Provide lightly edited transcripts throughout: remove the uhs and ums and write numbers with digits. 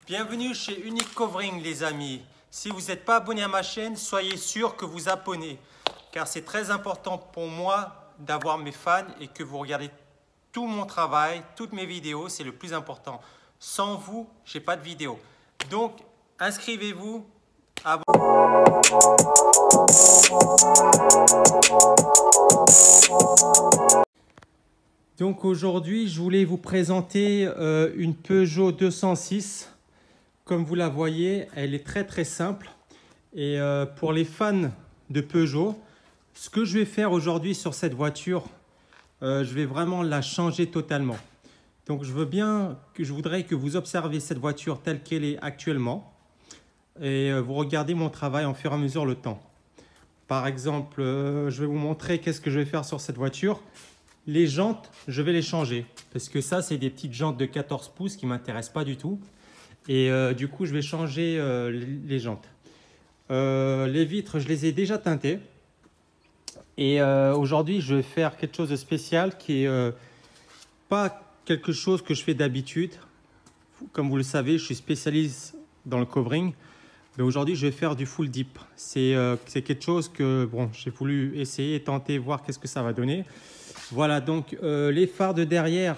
Bienvenue chez Unique Covering les amis. Si vous n'êtes pas abonné à ma chaîne, soyez sûr que vous abonnez. Car c'est très important pour moi d'avoir mes fans et que vous regardez tout mon travail, toutes mes vidéos, c'est le plus important. Sans vous, je n'ai pas de vidéo. Donc, inscrivez-vous. Donc aujourd'hui, je voulais vous présenter une Peugeot 206. Comme vous la voyez, elle est très simple. Et pour les fans de Peugeot, ce que je vais faire aujourd'hui sur cette voiture, je vais vraiment la changer totalement. Donc je voudrais que vous observez cette voiture telle qu'elle est actuellement. Et vous regardez mon travail en fur et à mesure le temps. Par exemple, je vais vous montrer qu'est-ce que je vais faire sur cette voiture. Les jantes, je vais les changer. Parce que ça, c'est des petites jantes de 14 pouces qui ne m'intéressent pas du tout. Et du coup, je vais changer les jantes. Les vitres, je les ai déjà teintées. Et aujourd'hui, je vais faire quelque chose de spécial qui n'est pas quelque chose que je fais d'habitude. Comme vous le savez, je suis spécialiste dans le covering. Mais aujourd'hui, je vais faire du full dip. C'est quelque chose que bon, j'ai voulu essayer, tenter, voir qu'est-ce que ça va donner. Voilà, donc les phares de derrière.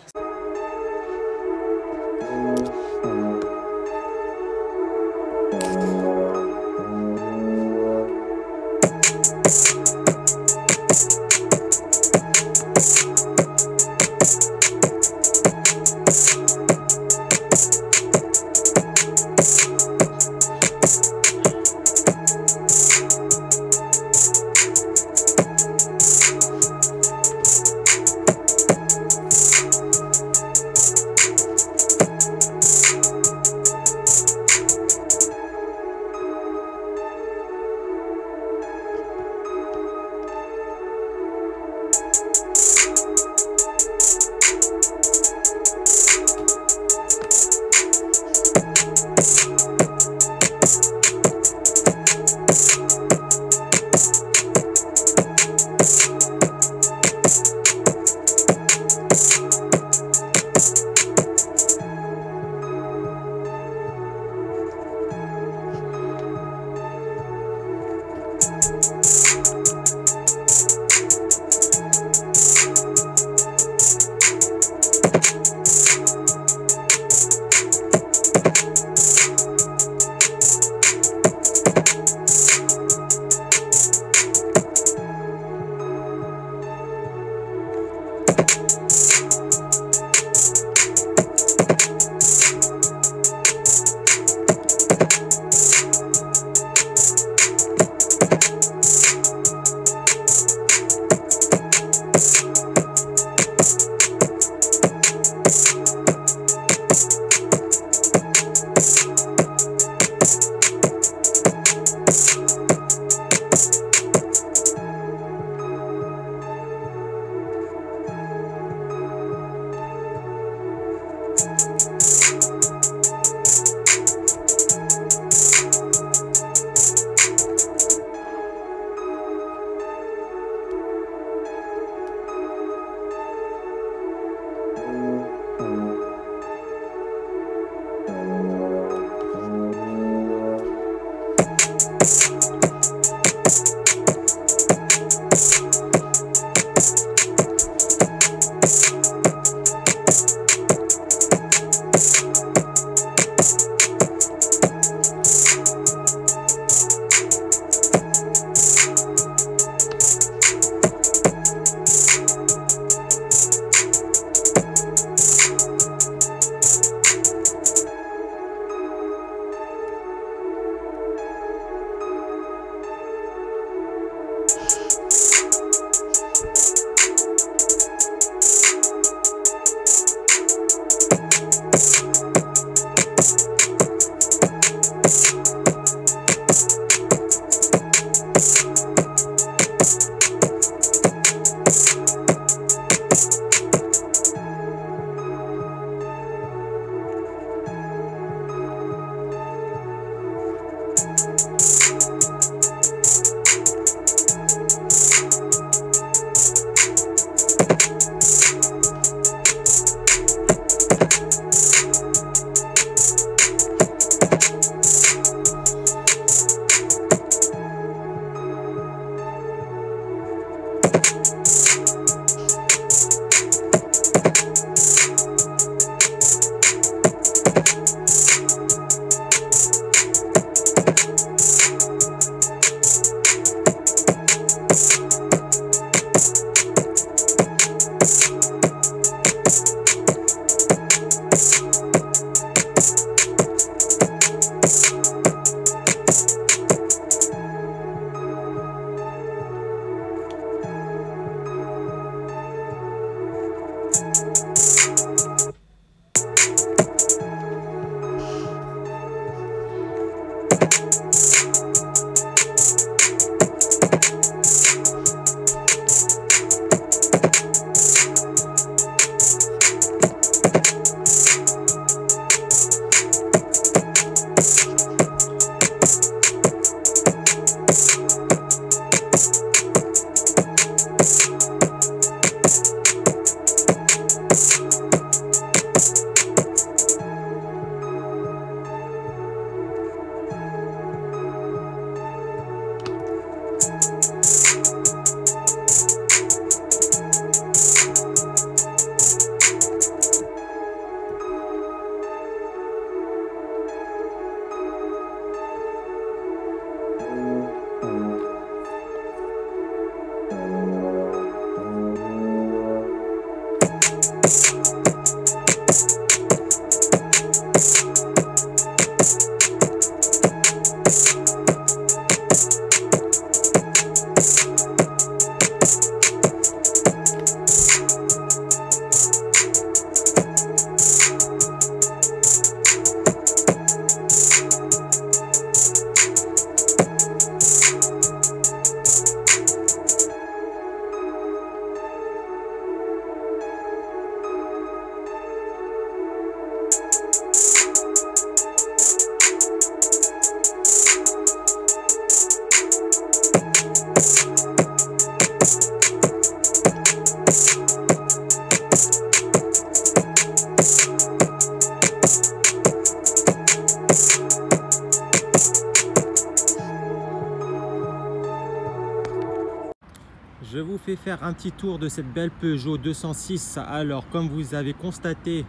vous fais faire un petit tour de cette belle Peugeot 206. Alors, comme vous avez constaté,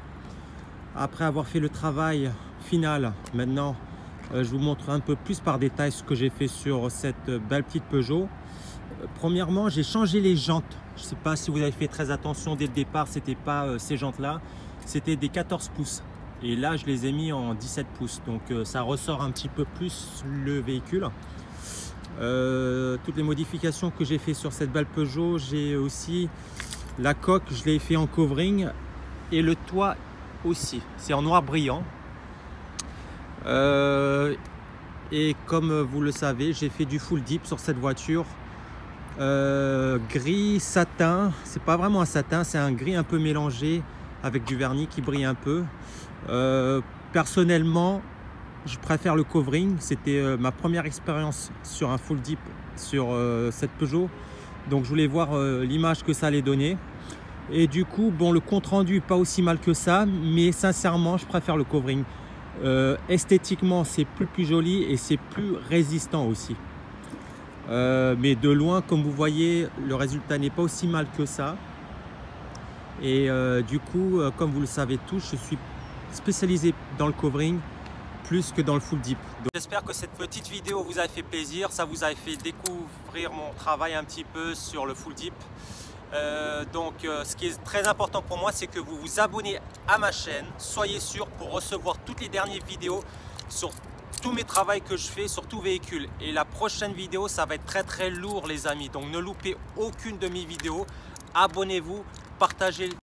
après avoir fait le travail final, maintenant, je vous montre un peu plus par détail ce que j'ai fait sur cette belle petite Peugeot. Premièrement, j'ai changé les jantes. Je ne sais pas si vous avez fait très attention dès le départ, c'était pas ces jantes-là, c'était des 14 pouces. Et là, je les ai mis en 17 pouces. Donc, ça ressort un petit peu plus le véhicule. Toutes les modifications que j'ai fait sur cette belle Peugeot, j'ai aussi la coque, je l'ai fait en covering et le toit aussi, c'est en noir brillant. Et comme vous le savez, j'ai fait du full deep sur cette voiture, gris satin. C'est pas vraiment un satin, c'est un gris un peu mélangé avec du vernis qui brille un peu. Personnellement, je préfère le covering. C'était ma première expérience sur un full deep sur cette Peugeot, donc je voulais voir l'image que ça allait donner. Et du coup, bon, le compte rendu pas aussi mal que ça, mais sincèrement je préfère le covering. Esthétiquement c'est plus joli et c'est plus résistant aussi, mais de loin, comme vous voyez, le résultat n'est pas aussi mal que ça. Et du coup, comme vous le savez tous, je suis spécialisé dans le covering plus que dans le full deep. J'espère que cette petite vidéo vous a fait plaisir, ça vous a fait découvrir mon travail un petit peu sur le full deep. Ce qui est très important pour moi, c'est que vous vous abonnez à ma chaîne. Soyez sûr pour recevoir toutes les dernières vidéos sur tous mes travaux que je fais sur tout véhicule. Et la prochaine vidéo, ça va être très lourd les amis, donc ne loupez aucune de mes vidéos. Abonnez-vous, partagez